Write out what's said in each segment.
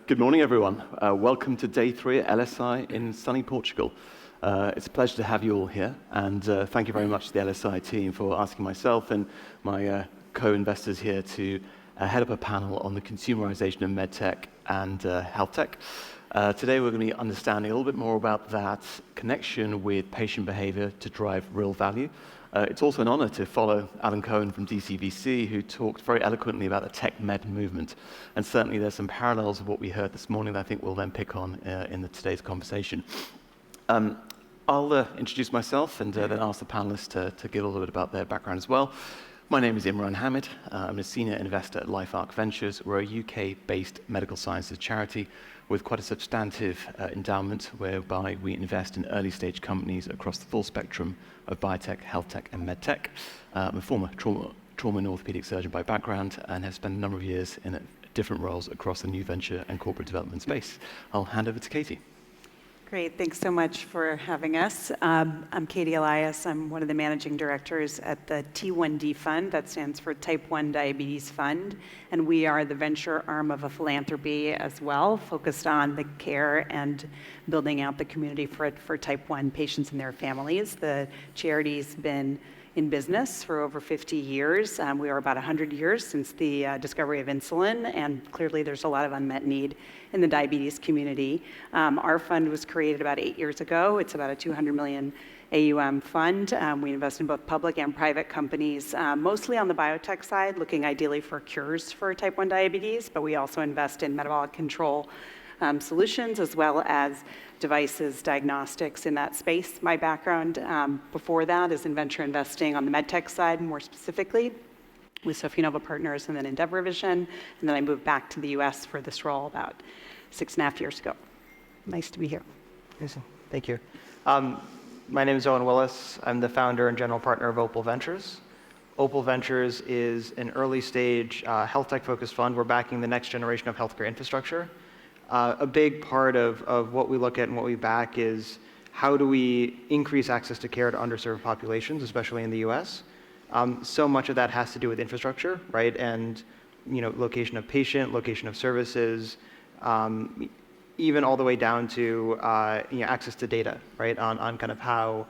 Good morning, everyone. Welcome to day 3 at LSI in sunny Portugal. It's a pleasure to have you all here, and thank you very much to the LSI team for asking myself and my co-investors here to head up a panel on the consumerization of medtech and health tech. Today we're going to be understanding a little bit more about that connection with patient behavior to drive real value. It's also an honor to follow Alan Cohen from DCVC, who talked very eloquently about the tech med movement. And certainly there's some parallels of what we heard this morning that I think we'll then pick on in today's conversation. I'll introduce myself and then ask the panelists to give a little bit about their background as well. My name is Imran Hamid. I'm a senior investor at LifeArc Ventures. We're a UK-based medical sciences charity with quite a substantive endowment whereby we invest in early-stage companies across the full spectrum of biotech, health tech, and medtech. I'm a former trauma and orthopedic surgeon by background and have spent a number of years in different roles across the new venture and corporate development space. I'll hand over to Katie. Great, thanks so much for having us. I'm Katie Ellias. I'm one of the managing directors at the T1D Fund, that stands for Type 1 Diabetes Fund, and we are the venture arm of a philanthropy as well, focused on the care and building out the community for Type 1 patients and their families. The charity's been in business for over 50 years. We are about 100 years since the discovery of insulin, and clearly there's a lot of unmet need in the diabetes community. Our fund was created about 8 years ago. It's about a 200 million AUM fund. We invest in both public and private companies, mostly on the biotech side, looking ideally for cures for type 1 diabetes, but we also invest in metabolic control solutions as well as devices, diagnostics in that space. My background before that is in venture investing on the medtech side, more specifically with Sofinnova Partners and then Endeavor Vision, and then I moved back to the US for this role about 6.5 years ago. Nice to be here. Thank you. My name is Owen Willis. I'm the founder and general partner of Opal Ventures. Opal Ventures is an early stage health tech focused fund. We're backing the next generation of healthcare infrastructure. A big part of what we look at and what we back is how do we increase access to care to underserved populations, especially in the US. So much of that has to do with infrastructure, right? And location of patient, location of services, even all the way down to access to data, right? On kind of how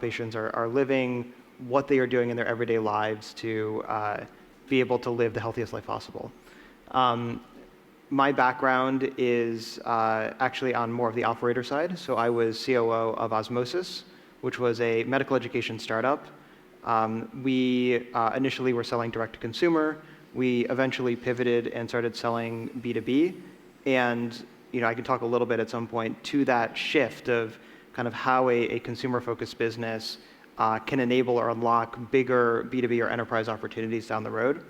patients are living, what they are doing in their everyday lives to be able to live the healthiest life possible. My background is actually on more of the operator side. So I was COO of Osmosis, which was a medical education startup. We initially were selling direct to consumer. We eventually pivoted and started selling B2B. And I can talk a little bit at some point to that shift of kind of how a consumer-focused business can enable or unlock bigger B2B or enterprise opportunities down the road.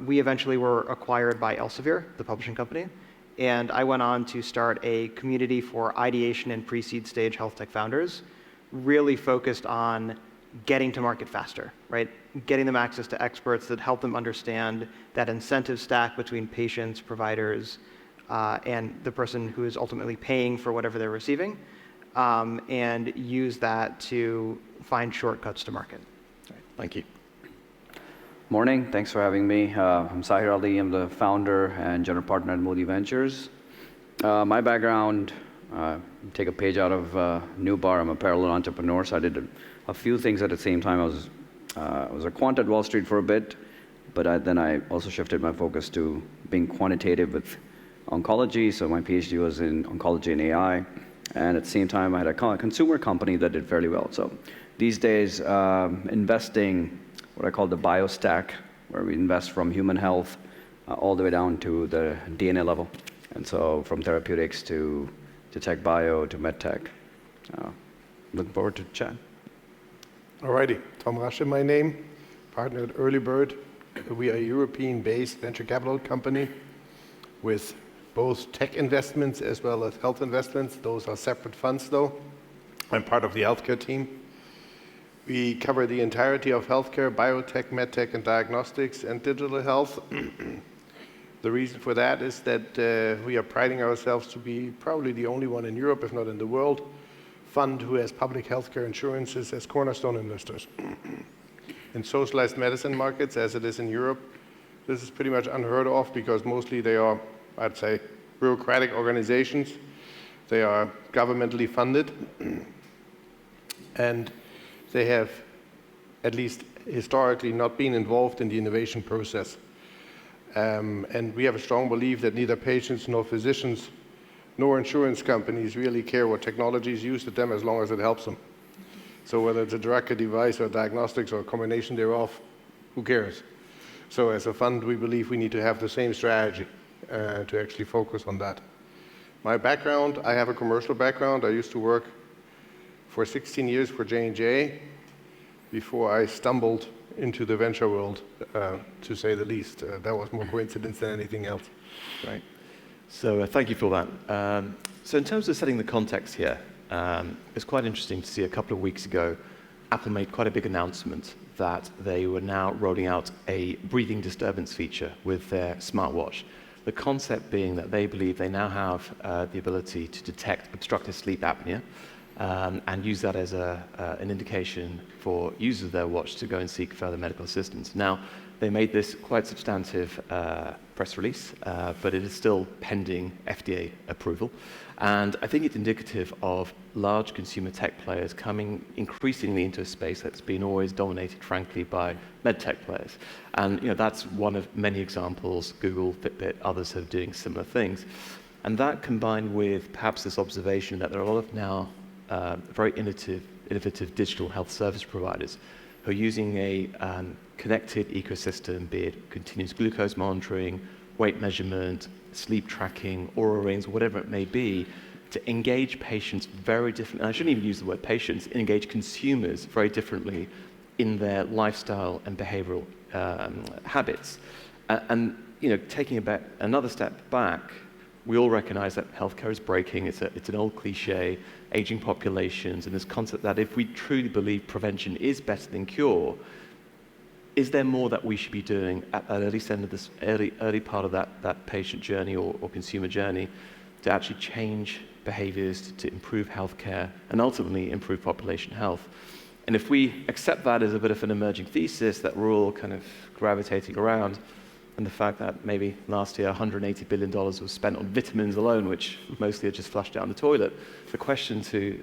We eventually were acquired by Elsevier, the publishing company, and I went on to start a community for ideation and pre-seed stage health tech founders, really focused on getting to market faster, right? Getting them access to experts that help them understand that incentive stack between patients, providers, and the person who is ultimately paying for whatever they're receiving, and use that to find shortcuts to market. Thank you. Morning, thanks for having me. I'm Sahir. I'm the founder and general partner at Moody Ventures. My background, take a page out of New Bar. I'm a parallel entrepreneur, so I did a few things at the same time. I was a quant at Wall Street for a bit, but then I also shifted my focus to being quantitative with oncology. So my PhD was in oncology and AI, and at the same time I had a consumer company that did fairly well. So these days, investing what I call the biostack, where we invest from human health all the way down to the DNA level. And so from therapeutics to tech bio to medtech. Looking forward to chat. Alrighty, Thom Rasche, my name, partner at Early Bird. We are a European-based venture capital company with both tech investments as well as health investments. Those are separate funds though. I'm part of the healthcare team. We cover the entirety of healthcare, biotech, medtech, and diagnostics, and digital health. The reason for that is that we are priding ourselves to be probably the only one in Europe, if not in the world, fund who has public healthcare insurances as cornerstone investors. In socialized medicine markets, as it is in Europe, this is pretty much unheard of because mostly they are I'd say, bureaucratic organizations. They are governmentally funded, and they have, at least historically, not been involved in the innovation process. And we have a strong belief that neither patients nor physicians nor insurance companies really care what technology is used at them as long as it helps them. So whether it's a drug, a device, or diagnostics, or a combination thereof, who cares? So as a fund, we believe we need to have the same strategy to actually focus on that. My background, I have a commercial background. I used to work for 16 years for J&J before I stumbled into the venture world, to say the least. That was more coincidence than anything else. Right. So thank you for that. So in terms of setting the context here, it's quite interesting to see a couple of weeks ago, Apple made quite a big announcement that they were now rolling out a breathing disturbance feature with their smartwatch. The concept being that they believe they now have the ability to detect obstructive sleep apnea and use that as an indication for users of their watch to go and seek further medical assistance. Now, they made this quite substantive press release, but it is still pending FDA approval. And I think it's indicative of large consumer tech players coming increasingly into a space that's been always dominated, frankly, by medtech players. And that's one of many examples. Google, Fitbit, others are doing similar things. And that combined with perhaps this observation that there are a lot of now very innovative digital health service providers who are using a connected ecosystem, be it continuous glucose monitoring, weight measurement, sleep tracking, Oura rings, whatever it may be, to engage patients very differently. And I shouldn't even use the word patients, engage consumers very differently in their lifestyle and behavioral habits. And taking another step back, we all recognize that healthcare is breaking. It's an old cliche, aging populations, and this concept that if we truly believe prevention is better than cure, is there more that we should be doing at the early end of this early part of that patient journey or consumer journey to actually change behaviors, to improve healthcare, and ultimately improve population health? And if we accept that as a bit of an emerging thesis that we're all kind of gravitating around, and the fact that maybe last year $180 billion was spent on vitamins alone, which mostly are just flushed down the toilet, the question to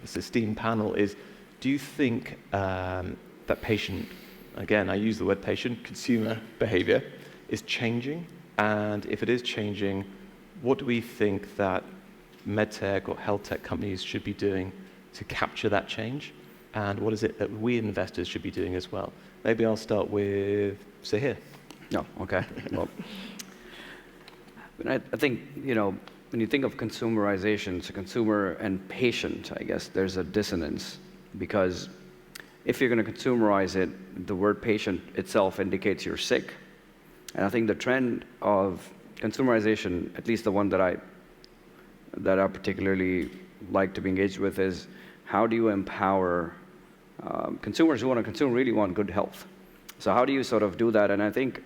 this esteemed panel is, do you think that patient, again, I use the word patient, consumer behavior is changing? And if it is changing, what do we think that medtech or health tech companies should be doing to capture that change? And what is it that we investors should be doing as well? Maybe I'll start with Sahir. No, okay. Well, I think, when you think of consumerization, so consumer and patient, I guess there's a dissonance, because if you're going to consumerize it, the word patient itself indicates you're sick. And I think the trend of consumerization, at least the one that I particularly like to be engaged with, is how do you empower consumers who want to consume really want good health? So how do you sort of do that? And I think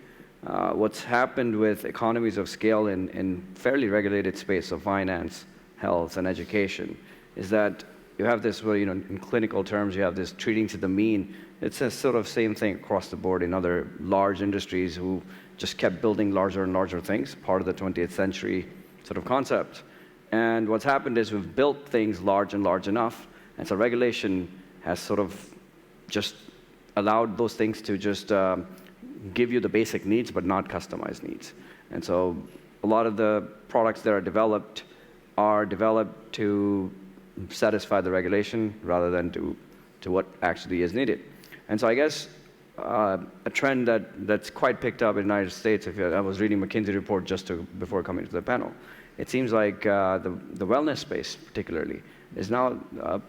what's happened with economies of scale in fairly regulated space of finance, health, and education is that you have this, in clinical terms, you have this treating to the mean. It's a sort of same thing across the board in other large industries who just kept building larger and larger things, part of the 20th century sort of concept. And what's happened is we've built things large and large enough, and so regulation has sort of just allowed those things to just give you the basic needs, but not customized needs. And so a lot of the products that are developed to satisfy the regulation rather than to what actually is needed. And so I guess a trend that's quite picked up in the United States, I was reading McKinsey report before coming to the panel, it seems like the wellness space particularly is now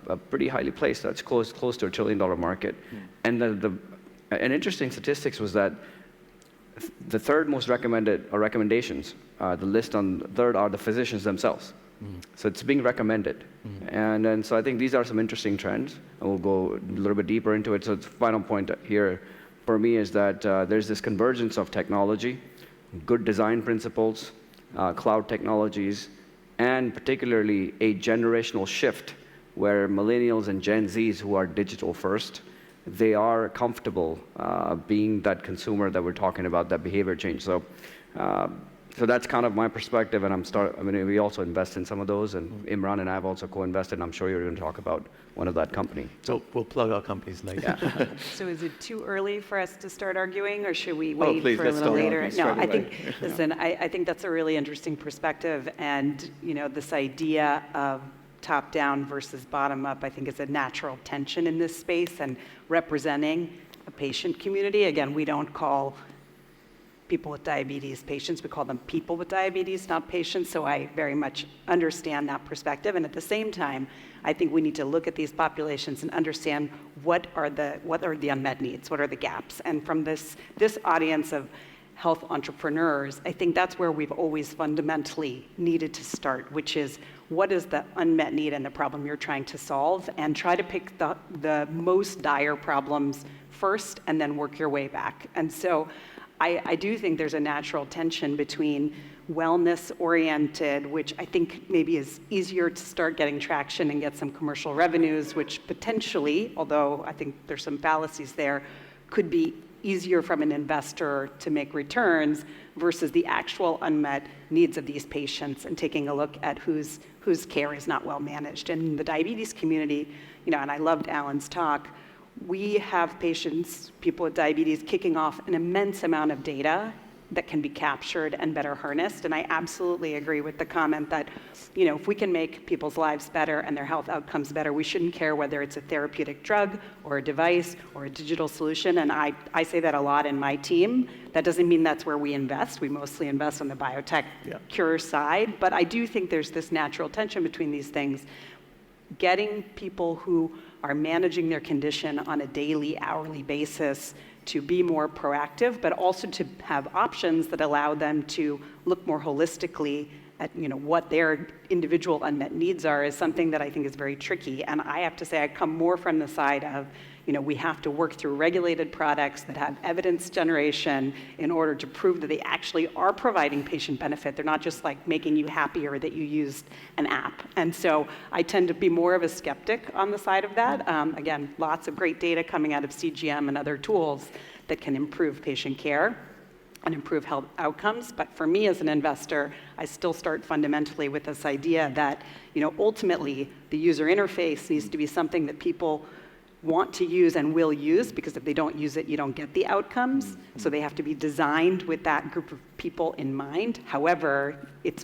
a pretty highly placed. It's close to $1 trillion market. And an interesting statistics was that the third most recommended recommendations, the list on the third are the physicians themselves. So it's being recommended. And so I think these are some interesting trends, and we'll go a little bit deeper into it. So the final point here for me is that there's this convergence of technology, good design principles, cloud technologies, and particularly a generational shift where millennials and Gen Zs who are digital first, they are comfortable being that consumer that we're talking about, that behavior change. So So that's kind of my perspective, and we also invest in some of those, and Imran and I have also co-invested, and I'm sure you're going to talk about one of that company. So we'll plug our companies later. Yeah. So is it too early for us to start arguing, or should we wait please, for a let's little start later? arguing No, straight I think, listen, I think that's a really interesting perspective, and this idea of top-down versus bottom-up, I think is a natural tension in this space, and representing a patient community. Again, we don't call people with diabetes patients, we call them people with diabetes, not patients, so I very much understand that perspective. And at the same time, I think we need to look at these populations and understand what are the unmet needs, what are the gaps. And from this audience of health entrepreneurs, I think that's where we've always fundamentally needed to start, which is what is the unmet need and the problem you're trying to solve, and try to pick the most dire problems first and then work your way back. And so I do think there's a natural tension between wellness-oriented, which I think maybe is easier to start getting traction and get some commercial revenues, which potentially, although I think there's some fallacies there, could be easier from an investor to make returns versus the actual unmet needs of these patients, and taking a look at whose care is not well managed. And in the diabetes community, and I loved Alan's talk, we have patients, people with diabetes, kicking off an immense amount of data that can be captured and better harnessed. And I absolutely agree with the comment that, if we can make people's lives better and their health outcomes better, we shouldn't care whether it's a therapeutic drug or a device or a digital solution. And I say that a lot in my team. That doesn't mean that's where we invest. We mostly invest on the biotech cure side. But I do think there's this natural tension between these things. Getting people who are managing their condition on a daily, hourly basis to be more proactive, but also to have options that allow them to look more holistically at what their individual unmet needs are, is something that I think is very tricky. And I have to say, I come more from the side of, we have to work through regulated products that have evidence generation in order to prove that they actually are providing patient benefit. They're not just like making you happier that you used an app. And so I tend to be more of a skeptic on the side of that. Again, lots of great data coming out of CGM and other tools that can improve patient care and improve health outcomes. But for me as an investor, I still start fundamentally with this idea that, ultimately the user interface needs to be something that people want to use and will use, because if they don't use it, you don't get the outcomes. So they have to be designed with that group of people in mind. However,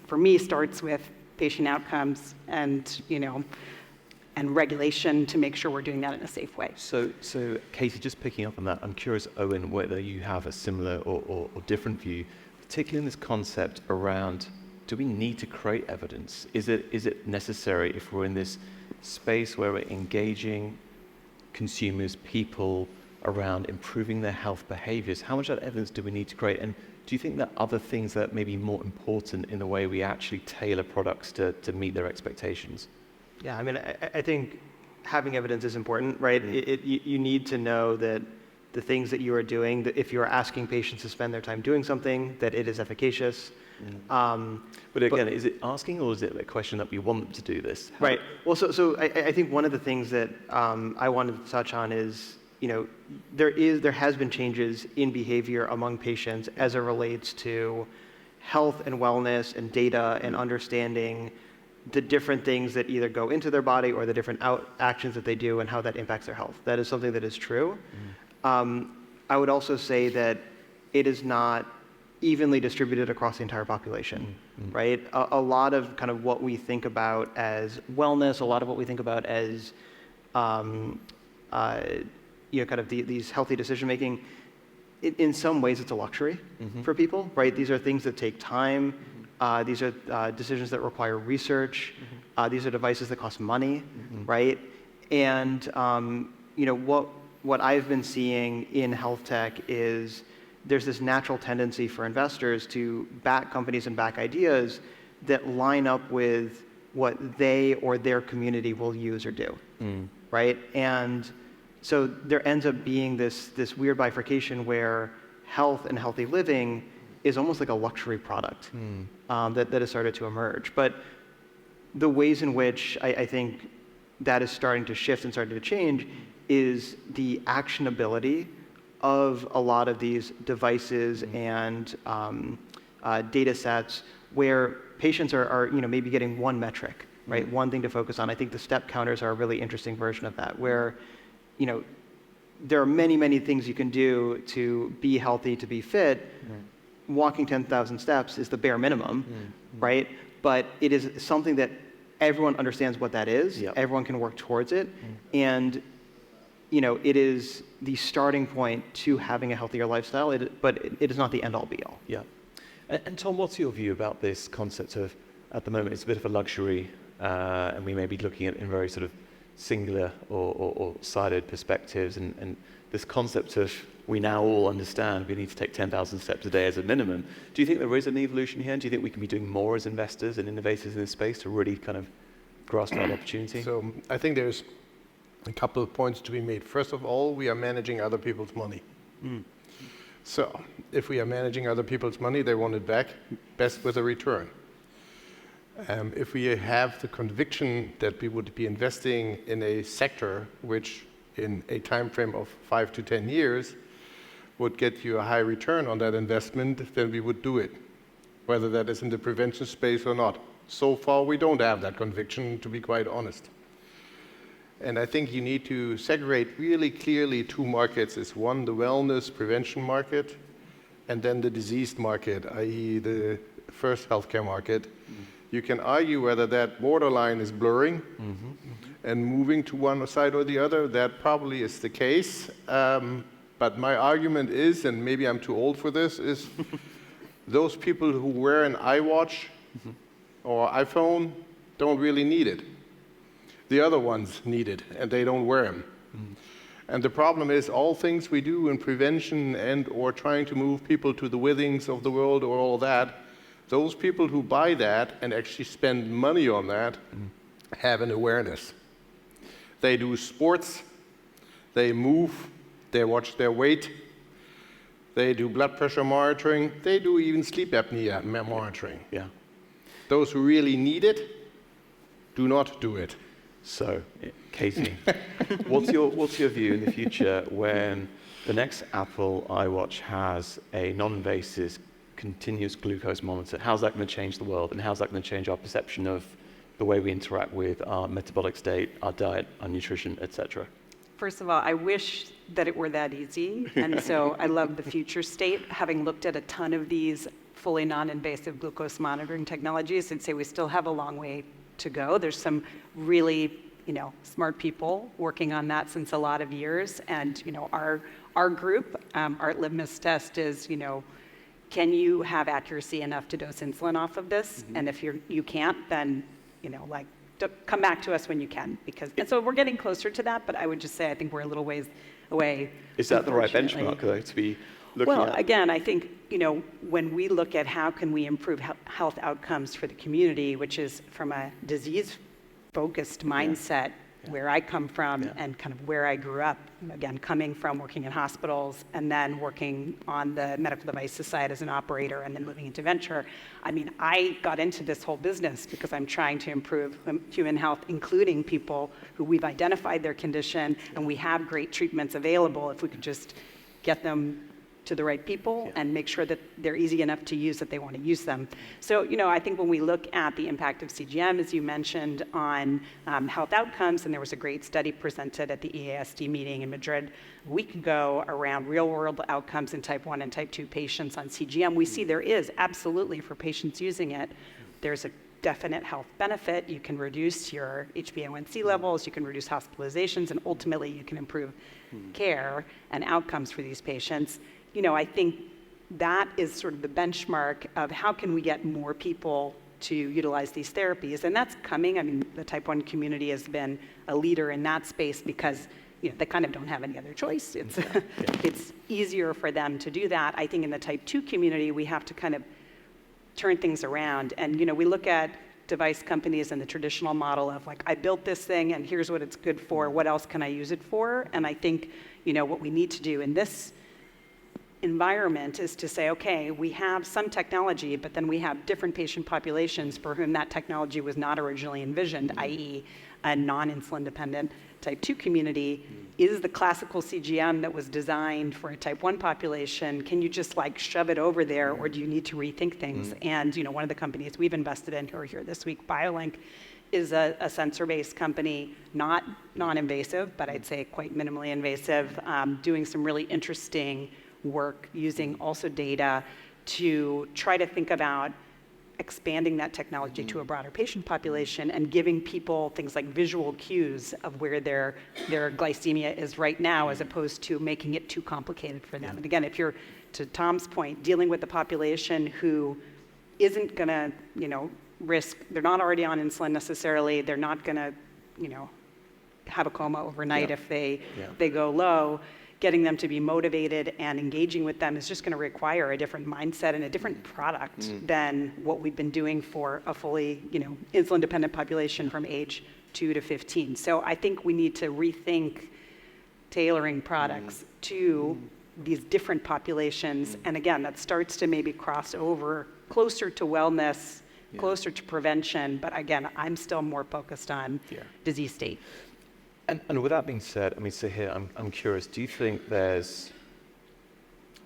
for me, starts with patient outcomes and, and regulation to make sure we're doing that in a safe way. So Katie, just picking up on that, I'm curious, Owen, whether you have a similar or different view, particularly in this concept around, do we need to create evidence? Is it necessary if we're in this space where we're engaging consumers, people, around improving their health behaviors? How much of that evidence do we need to create? And do you think that other things that may be more important in the way we actually tailor products to meet their expectations? Yeah, I think having evidence is important, right? You need to know that the things that you are doing, that if you're asking patients to spend their time doing something, that it is efficacious. But again, is it asking, or is it a question that we want them to do this? Right. Well, so I think one of the things that I wanted to touch on is, there has been changes in behavior among patients as it relates to health and wellness and data and understanding the different things that either go into their body or the different actions that they do and how that impacts their health. That is something that is true. I would also say that it is not evenly distributed across the entire population, right? A lot of kind of what we think about as wellness, a lot of what we think about as, kind of these healthy decision making, in some ways it's a luxury for people, right? These are things that take time. These are decisions that require research. These are devices that cost money, right? And what I've been seeing in health tech is there's this natural tendency for investors to back companies and back ideas that line up with what they or their community will use or do, right? And so there ends up being this weird bifurcation where health and healthy living is almost like a luxury product that has started to emerge. But the ways in which I think that is starting to shift and starting to change is the actionability of a lot of these devices and data sets where patients are maybe getting one metric, right? One thing to focus on. I think the step counters are a really interesting version of that, where there are many, many things you can do to be healthy, to be fit. Walking 10,000 steps is the bare minimum, right? But it is something that everyone understands what that is. Yep. Everyone can work towards it. And it is the starting point to having a healthier lifestyle, but it is not the end-all, be-all. Yeah. And Thom, what's your view about this concept of, at the moment, it's a bit of a luxury, and we may be looking at it in very sort of singular or sided perspectives, and this concept of we now all understand we need to take 10,000 steps a day as a minimum. Do you think there is an evolution here? Do you think we can be doing more as investors and innovators in this space to really kind of grasp that opportunity? So I think there's a couple of points to be made. First of all, we are managing other people's money. So if we are managing other people's money, they want it back, best with a return. If we have the conviction that we would be investing in a sector which in a time frame of 5 to 10 years would get you a high return on that investment, then we would do it, whether that is in the prevention space or not. So far, we don't have that conviction, to be quite honest. And I think you need to segregate really clearly two markets. It's one, the wellness prevention market, and then the diseased market, i.e. the first healthcare market. You can argue whether that borderline is blurring and moving to one side or the other. That probably is the case. But my argument is, and maybe I'm too old for this, is those people who wear an iWatch or iPhone don't really need it. The other ones need it, and they don't wear them. And the problem is all things we do in prevention and or trying to move people to the Withings of the world or all that, those people who buy that and actually spend money on that have an awareness. They do sports, they move, they watch their weight, they do blood pressure monitoring, they do even sleep apnea monitoring. Yeah. Those who really need it do not do it. So, Katie, what's your view in the future when the next Apple iWatch has a non-invasive continuous glucose monitor? How's that going to change the world, and how's that going to change our perception of the way we interact with our metabolic state, our diet, our nutrition, etc.? First of all, I wish that it were that easy, and so I love the future state. Having looked at a ton of these fully non-invasive glucose monitoring technologies, I'd say we still have a long way to go. There's some really, smart people working on that since a lot of years, and our group, our litmus test is, can you have accuracy enough to dose insulin off of this? And if you can't, then come back to us when you can, and so we're getting closer to that, but I would just say I think we're a little ways away. Is that the right benchmark, though, to be looking at? Well, again, I think, when we look at how can we improve health outcomes for the community, which is from a disease-focused mindset, where I come from and kind of where I grew up, again, coming from working in hospitals and then working on the medical devices side as an operator and then moving into venture. I mean, I got into this whole business because I'm trying to improve human health, including people who we've identified their condition and we have great treatments available if we could just get them to the right people and make sure that they're easy enough to use that they want to use them. So, I think when we look at the impact of CGM, as you mentioned, on health outcomes, and there was a great study presented at the EASD meeting in Madrid a week ago around real-world outcomes in type 1 and type 2 patients on CGM, we see there is absolutely, for patients using it, there's a definite health benefit. You can reduce your HbA1c levels, you can reduce hospitalizations, and ultimately you can improve care and outcomes for these patients. I think that is sort of the benchmark of how can we get more people to utilize these therapies, and that's coming. I mean, the type 1 community has been a leader in that space because they kind of don't have any other choice. It's it's easier for them to do that. I think in the type 2 community, we have to kind of turn things around, and we look at device companies and the traditional model of I built this thing and here's what it's good for, what else can I use it for? And I think what we need to do in this environment is to say, okay, we have some technology, but then we have different patient populations for whom that technology was not originally envisioned, i.e. a non-insulin dependent type 2 community. Is the classical CGM that was designed for a type 1 population, can you just like shove it over there, or do you need to rethink things? And one of the companies we've invested in who are here this week, BioLink, is a sensor-based company, not non-invasive, but I'd say quite minimally invasive, doing some really interesting work using also data to try to think about expanding that technology to a broader patient population and giving people things like visual cues of where their glycemia is right now, as opposed to making it too complicated for them. And again, if you're, to Thom's point, dealing with the population who isn't going to, risk, they're not already on insulin necessarily, they're not going to, have a coma overnight if they go low, getting them to be motivated and engaging with them is just going to require a different mindset and a different product than what we've been doing for a fully, insulin-dependent population from age 2 to 15. So I think we need to rethink tailoring products to these different populations. And again, that starts to maybe cross over closer to wellness, closer to prevention. But again, I'm still more focused on disease state. And with that being said, Sahir, I'm curious, do you think there's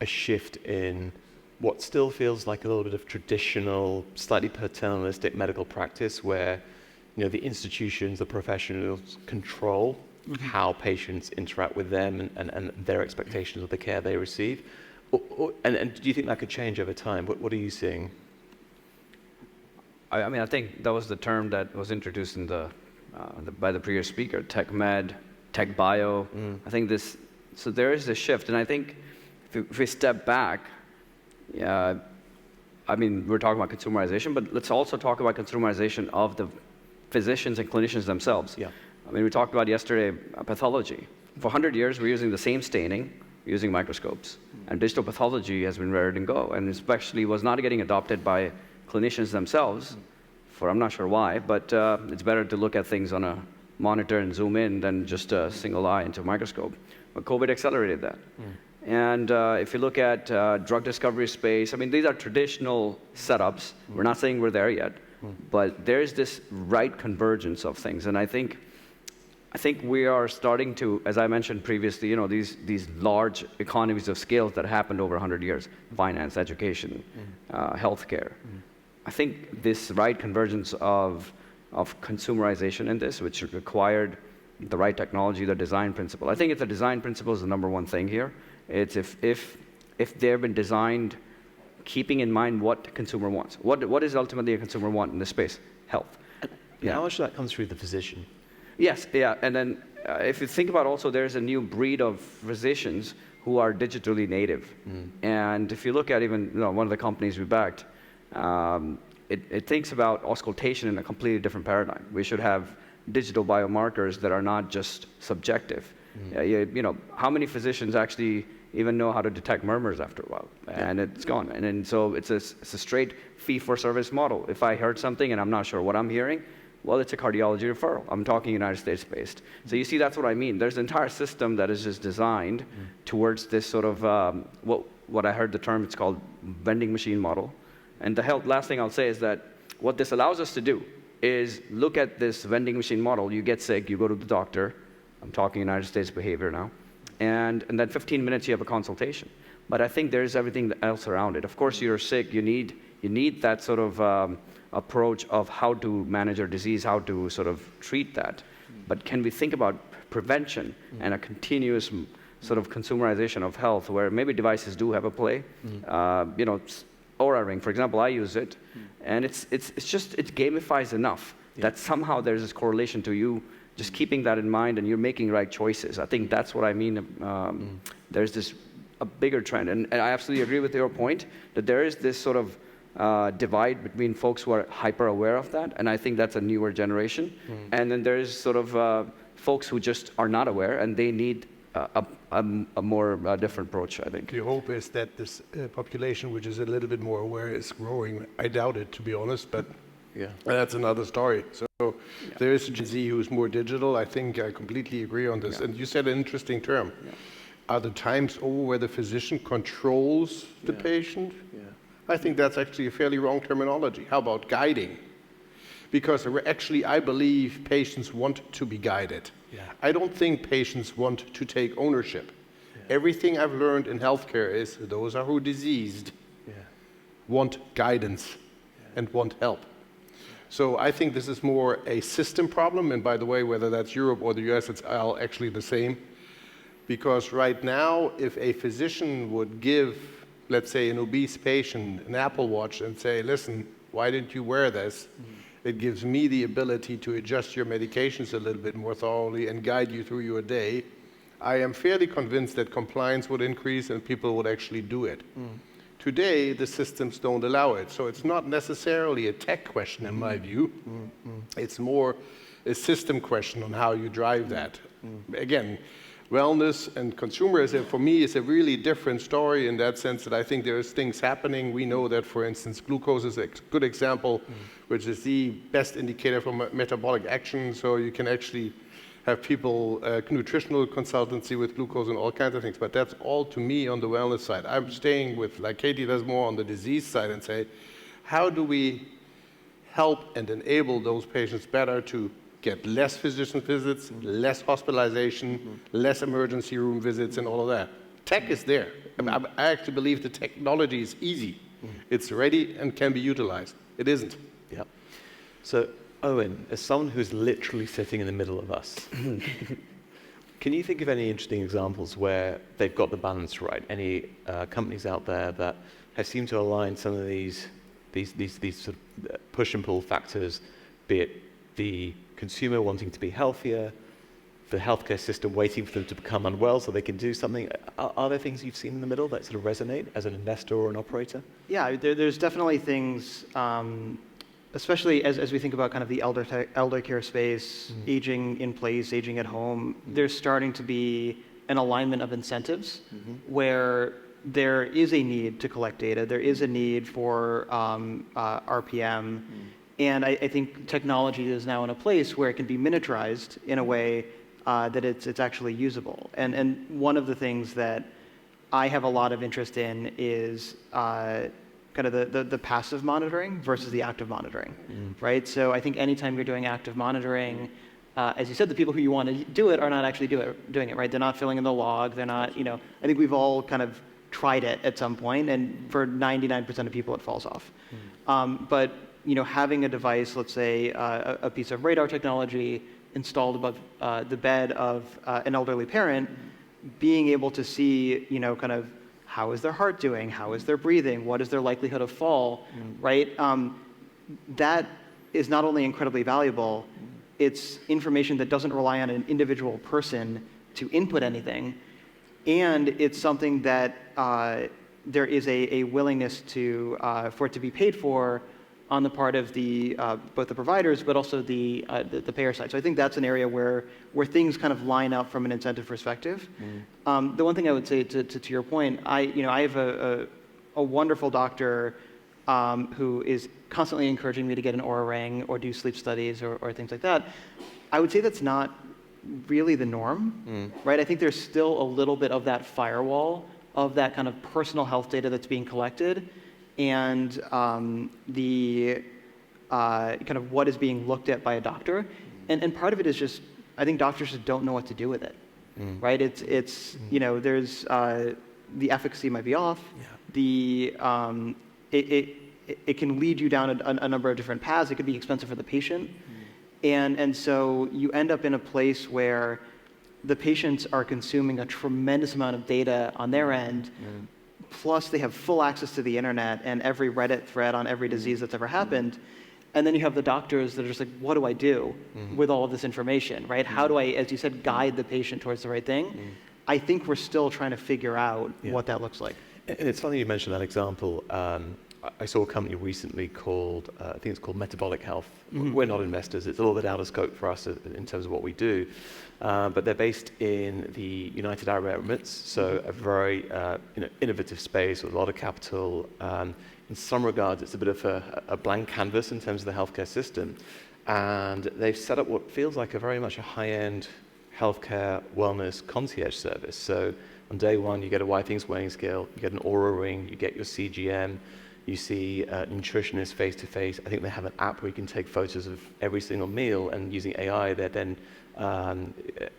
a shift in what still feels like a little bit of traditional, slightly paternalistic medical practice where, the institutions, the professionals control how patients interact with them and their expectations of the care they receive? And do you think that could change over time? What are you seeing? I think that was the term that was introduced in by the previous speaker, tech med, tech bio. I think so there is this shift. And I think if we step back, we're talking about consumerization, but let's also talk about consumerization of the physicians and clinicians themselves. We talked about yesterday pathology. For 100 years, we're using the same staining, using microscopes. And digital pathology has been reared and go, and especially was not getting adopted by clinicians themselves. I'm not sure why, but it's better to look at things on a monitor and zoom in than just a single eye into a microscope. But COVID accelerated that. And if you look at drug discovery space, these are traditional setups. We're not saying we're there yet, but there's this right convergence of things. And I think we are starting to, as I mentioned previously, these large economies of scale that happened over 100 years, finance, education, healthcare. I think this right convergence of consumerization in this, which required the right technology, the design principle. I think the design principle is the number one thing here. It's if they've been designed keeping in mind what the consumer wants. What is ultimately a consumer want in this space? Health. How much of that comes through the physician? Yes, and then if you think about also, there's a new breed of physicians who are digitally native. And if you look at even one of the companies we backed, it thinks about auscultation in a completely different paradigm. We should have digital biomarkers that are not just subjective. How many physicians actually even know how to detect murmurs after a while? And it's gone. And so it's a straight fee-for-service model. If I heard something and I'm not sure what I'm hearing, well, it's a cardiology referral. I'm talking United States-based. So you see, that's what I mean. There's an entire system that is just designed towards this sort of, what I heard the term, it's called vending machine model. And the last thing I'll say is that what this allows us to do is look at this vending machine model. You get sick, you go to the doctor. I'm talking United States behavior now. And then 15 minutes, you have a consultation. But I think there's everything else around it. Of course, you're sick. You need that sort of approach of how to manage your disease, how to sort of treat that. But can we think about prevention and a continuous sort of consumerization of health where maybe devices do have a play? Oura Ring, for example, I use it, and it gamifies enough that somehow there's this correlation to you just keeping that in mind and you're making right choices. I think that's what I mean. There's a bigger trend, and I absolutely agree with your point that there is this sort of divide between folks who are hyper aware of that, and I think that's a newer generation, and then there is sort of folks who just are not aware and they need a more different approach, I think. The hope is that this population, which is a little bit more aware, is growing. I doubt it, to be honest, but that's another story. So there is a Gen Z who's more digital. I think I completely agree on this. And you said an interesting term. are the times over where the physician controls the patient? Yeah. I think that's actually a fairly wrong terminology. How about guiding? Because actually, I believe patients want to be guided. Yeah. I don't think patients want to take ownership. Yeah. Everything I've learned in healthcare is those are who are diseased want guidance and want help. So I think this is more a system problem, and by the way, whether that's Europe or the US, it's all actually the same. Because right now, if a physician would give, let's say, an obese patient an Apple Watch and say, listen, why didn't you wear this? It gives me the ability to adjust your medications a little bit more thoroughly and guide you through your day. I am fairly convinced that compliance would increase and people would actually do it. Today, the systems don't allow it. So it's not necessarily a tech question in my view. It's more a system question on how you drive that. Again, wellness and consumerism, for me, is a really different story in that sense that I think there's things happening. We know that, for instance, glucose is a good example, which is the best indicator for metabolic action. So you can actually have people, nutritional consultancy with glucose and all kinds of things. But that's all, to me, on the wellness side. I'm staying with, like Katie does, more on the disease side and say, how do we help and enable those patients better to get less physician visits, less hospitalization, less emergency room visits, and all of that. Tech is there. I actually believe the technology is easy. It's ready and can be utilized. It isn't. Yeah. So, Owen, as someone who's literally sitting in the middle of us, can you think of any interesting examples where they've got the balance right? Any companies out there that have seemed to align some of these sort of push and pull factors, be it the consumer wanting to be healthier, the healthcare system waiting for them to become unwell so they can do something. Are there things you've seen in the middle that sort of resonate as an investor or an operator? Yeah, there's definitely things, especially as we think about kind of the elder care space, aging in place, aging at home, there's starting to be an alignment of incentives where there is a need to collect data, there is a need for RPM, and I think technology is now in a place where it can be miniaturized in a way that it's actually usable. And one of the things that I have a lot of interest in is kind of the passive monitoring versus the active monitoring, right? So I think anytime you're doing active monitoring, as you said, the people who you want to do it are not actually doing it, right? They're not filling in the log. They're not, I think we've all kind of tried it at some point, and for 99% of people, it falls off. But having a device, let's say a piece of radar technology installed above the bed of an elderly parent, being able to see, kind of how is their heart doing, how is their breathing, what is their likelihood of fall, right? That is not only incredibly valuable, it's information that doesn't rely on an individual person to input anything, and it's something that there is a willingness for it to be paid for on the part of both the providers, but also the payer side. So I think that's an area where things kind of line up from an incentive perspective. The one thing I would say to your point, I have a wonderful doctor who is constantly encouraging me to get an Oura ring or do sleep studies or things like that. I would say that's not really the norm, right? I think there's still a little bit of that firewall of that kind of personal health data that's being collected, and the kind of what is being looked at by a doctor. And part of it is just, I think doctors just don't know what to do with it, right? It's there's the efficacy might be off. Yeah. It can lead you down a number of different paths. It could be expensive for the patient. And so you end up in a place where the patients are consuming a tremendous amount of data on their end, plus they have full access to the internet and every Reddit thread on every disease that's ever happened. And then you have the doctors that are just like, what do I do with all of this information, right? How do I, as you said, guide the patient towards the right thing? I think we're still trying to figure out what that looks like. And it's funny you mentioned that example. I saw a company recently called, I think it's called Metabolic Health. We're not investors. It's a little bit out of scope for us in terms of what we do. But they're based in the United Arab Emirates, so a very innovative space with a lot of capital. In some regards, it's a bit of a blank canvas in terms of the healthcare system. And they've set up what feels like very much a high-end healthcare wellness concierge service. So On day one, you get a Withings weighing scale, you get an Oura ring, you get your CGM, you see a nutritionist face-to-face. I think they have an app where you can take photos of every single meal, and using AI, they're then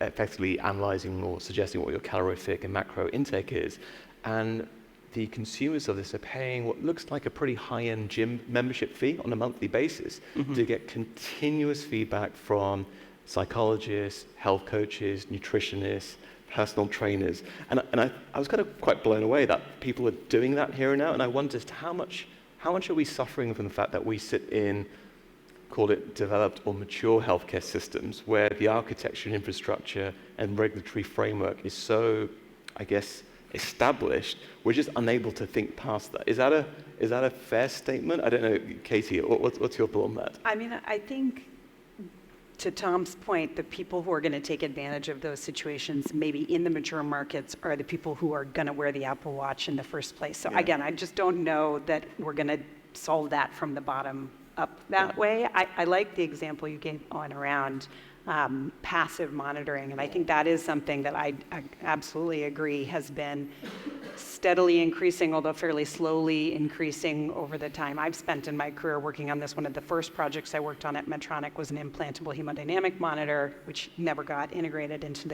effectively analyzing or suggesting what your calorific and macro intake is. And the consumers of this are paying what looks like a pretty high-end gym membership fee on a monthly basis to get continuous feedback from psychologists, health coaches, nutritionists, personal trainers. And I was kind of quite blown away that people are doing that here and now, and I wonder just how much are we suffering from the fact that we sit in, call it developed or mature healthcare systems, where the architecture and infrastructure and regulatory framework is so, I guess, established, we're just unable to think past that. Is that a fair statement? I don't know, Katie, what's your thought on that? I mean, I think, to Thom's point, the people who are going to take advantage of those situations, maybe in the mature markets, are the people who are going to wear the Apple Watch in the first place. So again, I just don't know that we're going to solve that from the bottom up that way. I like the example you gave on around passive monitoring, and I think that is something that I absolutely agree has been steadily increasing, although fairly slowly increasing over the time I've spent in my career working on this. One of the first projects I worked on at Medtronic was an implantable hemodynamic monitor, which never got integrated into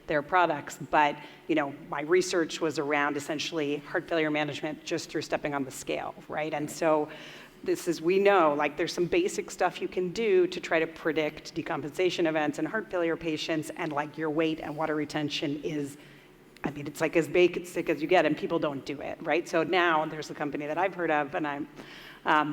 their products. But my research was around essentially heart failure management just through stepping on the scale, right? And so we know, like, there's some basic stuff you can do to try to predict decompensation events in heart failure patients, and like your weight and water retention is, I mean, it's like as basic as you get, and people don't do it, right? So now there's a company that I've heard of, and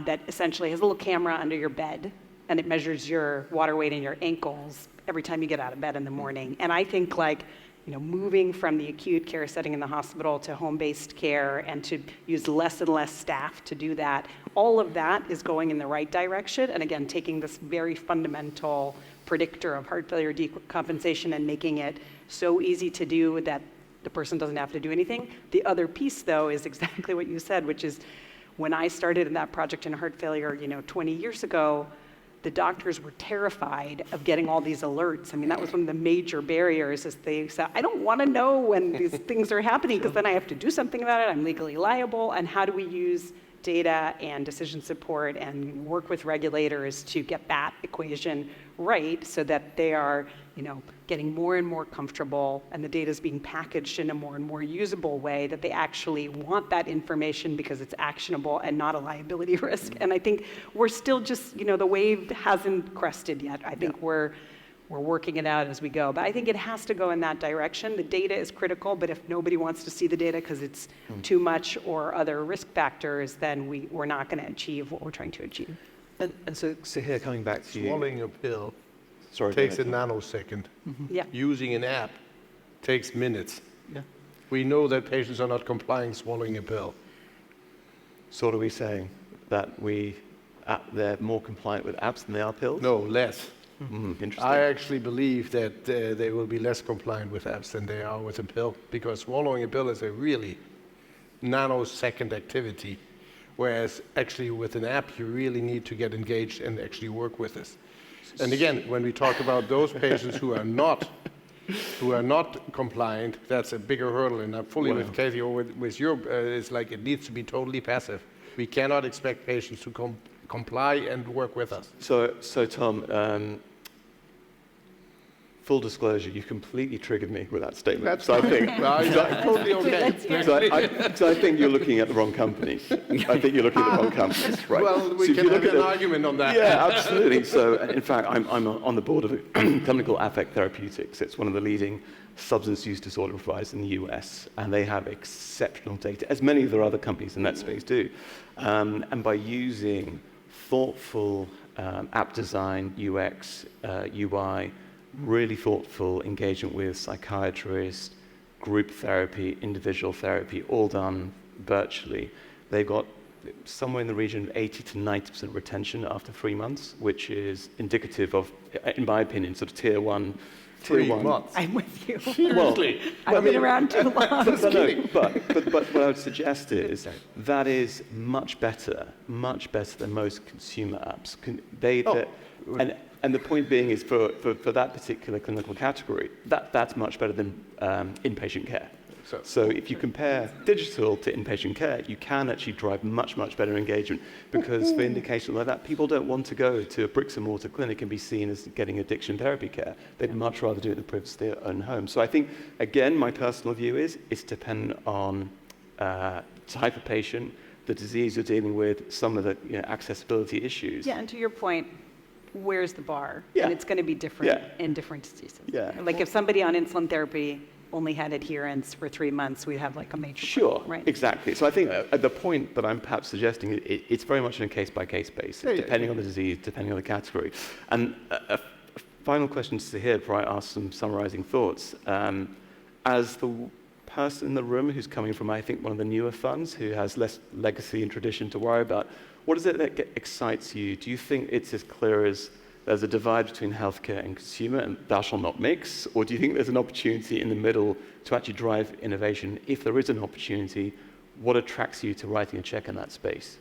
that essentially has a little camera under your bed, and it measures your water weight in your ankles every time you get out of bed in the morning. And I think, like, moving from the acute care setting in the hospital to home-based care, and to use less and less staff to do that, all of that is going in the right direction. And again, taking this very fundamental predictor of heart failure decompensation and making it so easy to do that the person doesn't have to do anything. The other piece, though, is exactly what you said, which is when I started in that project in heart failure, 20 years ago, the doctors were terrified of getting all these alerts. I mean, that was one of the major barriers, is they said, I don't want to know when these things are happening, because then I have to do something about it. I'm legally liable. And how do we use data and decision support and work with regulators to get that equation right, so that they are, getting more and more comfortable, and the data is being packaged in a more and more usable way, that they actually want that information because it's actionable and not a liability risk. And I think we're still just, the wave hasn't crested yet. I think we're working it out as we go. But I think it has to go in that direction. The data is critical, but if nobody wants to see the data because it's too much or other risk factors, then we're not going to achieve what we're trying to achieve. And so here, coming back to you. Swallowing a pill Sorry, takes a nanosecond. Yeah. Using an app takes minutes. Yeah. We know that patients are not complying swallowing a pill. So what are we saying? That they're more compliant with apps than they are pills? No, less. Interesting. I actually believe that they will be less compliant with apps than they are with a pill, because swallowing a pill is a really nanosecond activity, whereas actually with an app you really need to get engaged and actually work with this. And again, when we talk about those patients who are not compliant, that's a bigger hurdle. And I'm fully with Katie, or with Europe, it's like it needs to be totally passive. We cannot expect patients to comply and work with us. So Thom, full disclosure, you completely triggered me with that statement. That's so I think totally okay. so I think you're looking at the wrong companies. I think you're looking at the wrong companies, right? Well, we So can have an argument on that. Yeah, absolutely. So in fact, I'm on the board of a company called Affect Therapeutics. It's one of the leading substance use disorder providers in the US, and they have exceptional data, as many of their other companies in that space do. And by using thoughtful app design, UX, UI, really thoughtful engagement with psychiatrists, group therapy, individual therapy, all done virtually, they've got somewhere in the region of 80 to 90% retention after 3 months, which is indicative of, in my opinion, sort of tier one. 3 months. I'm with you. Seriously. I've been around too long. But what I would suggest is that is much better than most consumer apps. And the point being is for that particular clinical category, that's much better than inpatient care. So if you compare digital to inpatient care, you can actually drive much, much better engagement, because for indications like that, people don't want to go to a bricks and mortar clinic and be seen as getting addiction therapy care. They'd much rather do it in the privacy of their own home. So I think, again, my personal view is it's dependent on type of patient, the disease you're dealing with, some of the accessibility issues. Yeah, and to your point, where's the bar? Yeah. And it's going to be different Yeah. in different diseases. Yeah. Like if somebody on insulin therapy only had adherence for 3 months, we'd have like a major Sure, problem, right? exactly. So I think the point that I'm perhaps suggesting, it's very much on a case-by-case basis, depending on the disease, depending on the category. And a final question to Sahir before I ask some summarizing thoughts. As the person in the room who's coming from, I think, one of the newer funds, who has less legacy and tradition to worry about, what is it that excites you? Do you think it's as clear as there's a divide between healthcare and consumer, and thou shalt not mix? Or do you think there's an opportunity in the middle to actually drive innovation? If there is an opportunity, what attracts you to writing a check in that space?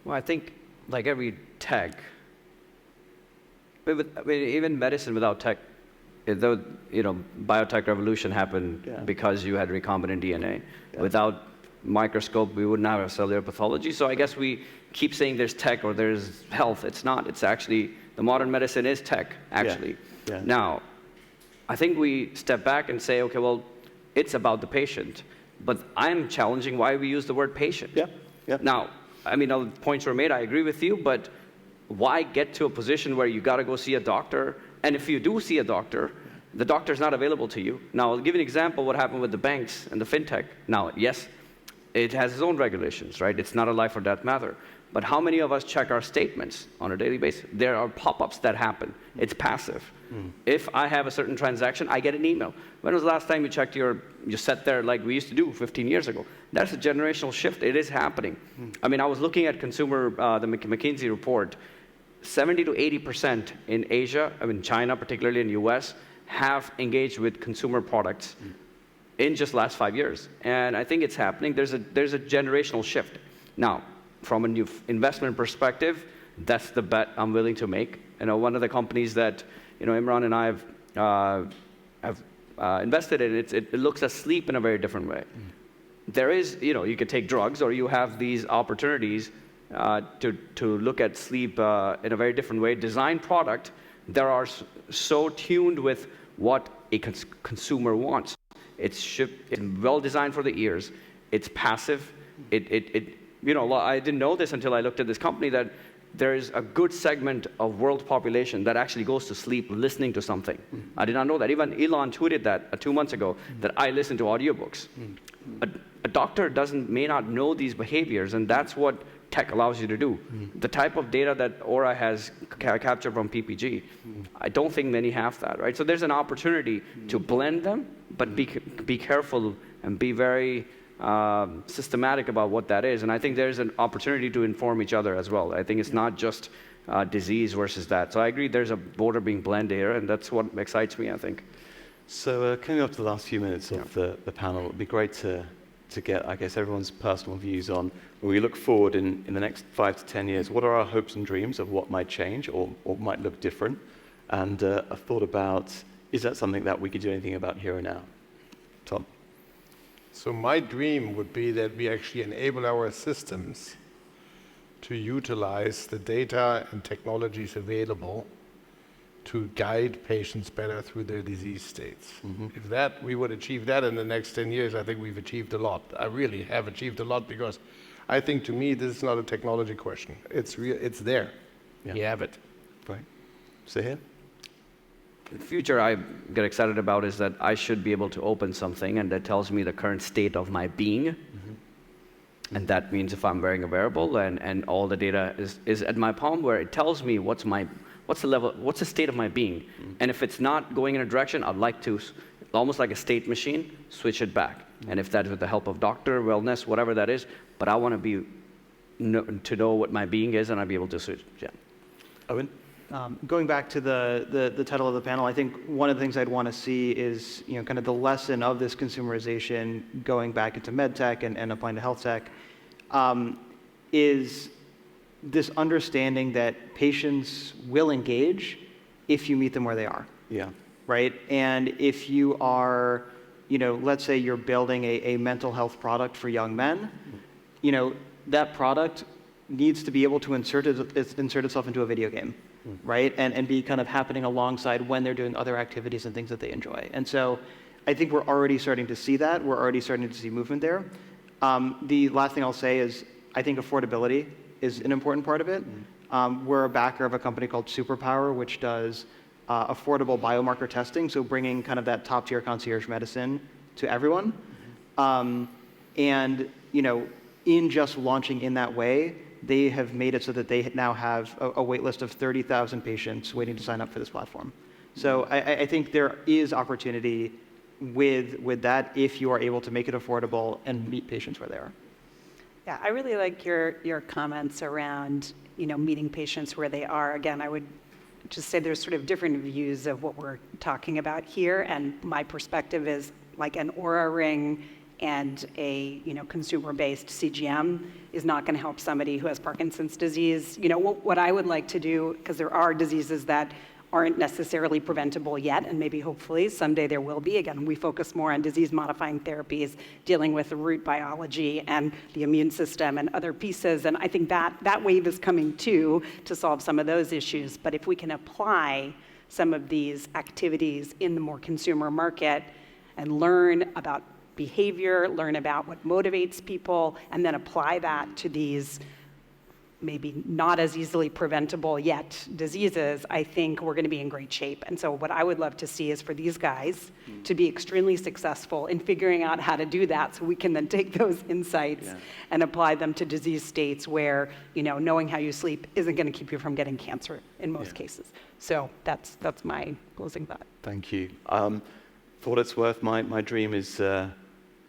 Well, I think, like every tech, even medicine without tech, though, biotech revolution happened because you had recombinant DNA. Yeah. Without microscope, we wouldn't have a cellular pathology. So I guess we keep saying there's tech or there's health. It's not. It's actually, the modern medicine is tech, actually. Yeah. Yeah. Now, I think we step back and say, okay, well, it's about the patient. But I'm challenging why we use the word patient. Yeah. Yeah. Now, I mean, all the points were made, I agree with you, but why get to a position where you got to go see a doctor? And if you do see a doctor, the doctor's not available to you. Now, I'll give you an example of what happened with the banks and the fintech. Now, yes, it has its own regulations, right? It's not a life or death matter. But how many of us check our statements on a daily basis? There are pop-ups that happen. It's passive. If I have a certain transaction, I get an email. When was the last time you checked you sat there like we used to do 15 years ago? That's a generational shift. It is happening. I mean, I was looking at the McKinsey report. 70 to 80% in Asia, I mean China, particularly in the US, have engaged with consumer products in just last 5 years. And I think it's happening. There's a generational shift. Now, from a new investment perspective, that's the bet I'm willing to make. One of the companies that Imran and I have invested in, it looks at sleep in a very different way. There is, you could take drugs, or you have these opportunities to look at sleep in a very different way. Design product that are so tuned with what a consumer wants. It's well designed for the ears. It's passive. I didn't know this until I looked at this company, that there is a good segment of world population that actually goes to sleep listening to something. I did not know that. Even Elon tweeted that 2 months ago, that I listen to audiobooks. A doctor may not know these behaviors, and that's what tech allows you to do. The type of data that Aura has captured from PPG, I don't think many have that, right? So there's an opportunity to blend them, but be careful and be very systematic about what that is. And I think there's an opportunity to inform each other as well. I think it's not just disease versus that. So I agree there's a border being blended here, and that's what excites me, I think. So coming up to the last few minutes of the panel, it would be great to get, I guess, everyone's personal views on, when we look forward in the next 5 to 10 years, what are our hopes and dreams of what might change or might look different? And a thought about, is that something that we could do anything about here and now? Thom? So my dream would be that we actually enable our systems to utilize the data and technologies available to guide patients better through their disease states. If we would achieve that in the next 10 years, I think we've achieved a lot. I really have achieved a lot, because I think, to me, this is not a technology question. It's there. Yeah. You have it. Right. Sahir? The future I get excited about is that I should be able to open something, and that tells me the current state of my being. And that means if I'm wearing a wearable and all the data is at my palm, where it tells me what's the state of my being. And if it's not going in a direction, I'd like to, almost like a state machine, switch it back. And if that's with the help of doctor, wellness, whatever that is, but I want to know what my being is, and I'd be able to switch. Yeah. Owen? Going back to the title of the panel, I think one of the things I'd want to see is kind of the lesson of this consumerization going back into medtech and applying to health tech, is this understanding that patients will engage if you meet them where they are. Yeah. Right? And if you are let's say you're building a mental health product for young men, that product needs to be able to insert itself into a video game, right? And be kind of happening alongside when they're doing other activities and things that they enjoy. And so I think we're already starting to see that. We're already starting to see movement there. The last thing I'll say is I think affordability is an important part of it. We're a backer of a company called Superpower, which does affordable biomarker testing, so bringing kind of that top-tier concierge medicine to everyone. And in just launching in that way, they have made it so that they now have a wait list of 30,000 patients waiting to sign up for this platform. So I think there is opportunity with that if you are able to make it affordable and meet patients where they are. Yeah, I really like your comments around, meeting patients where they are. Again, I would just say there's sort of different views of what we're talking about here, and my perspective is like an Oura ring and a consumer-based CGM is not going to help somebody who has Parkinson's disease. What I would like to do, because there are diseases that aren't necessarily preventable yet, and maybe hopefully someday there will be. Again, we focus more on disease-modifying therapies, dealing with the root biology and the immune system and other pieces, and I think that wave is coming too to solve some of those issues. But if we can apply some of these activities in the more consumer market and learn about behavior, learn about what motivates people, and then apply that to these maybe not as easily preventable yet diseases, I think we're going to be in great shape. And so what I would love to see is for these guys to be extremely successful in figuring out how to do that, so we can then take those insights and apply them to disease states where, knowing how you sleep isn't going to keep you from getting cancer in most cases. So that's my closing thought. Thank you. For what it's worth, my dream is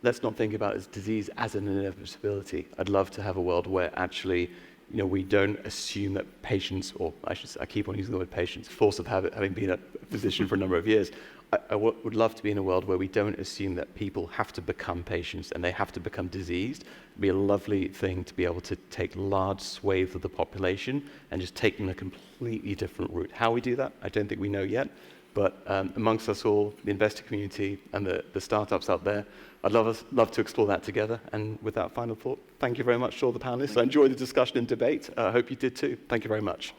let's not think about disease as an inevitability. I'd love to have a world where actually, we don't assume that patients, or I keep on using the word patients, force of habit, having been a physician for a number of years. I would love to be in a world where we don't assume that people have to become patients and they have to become diseased. It'd be a lovely thing to be able to take large swathes of the population and just take them a completely different route. How we do that, I don't think we know yet. But amongst us all, the investor community and the startups out there, I'd love to explore that together. And with that final thought, thank you very much to all the panelists. I enjoyed the discussion and debate. I hope you did too. Thank you very much.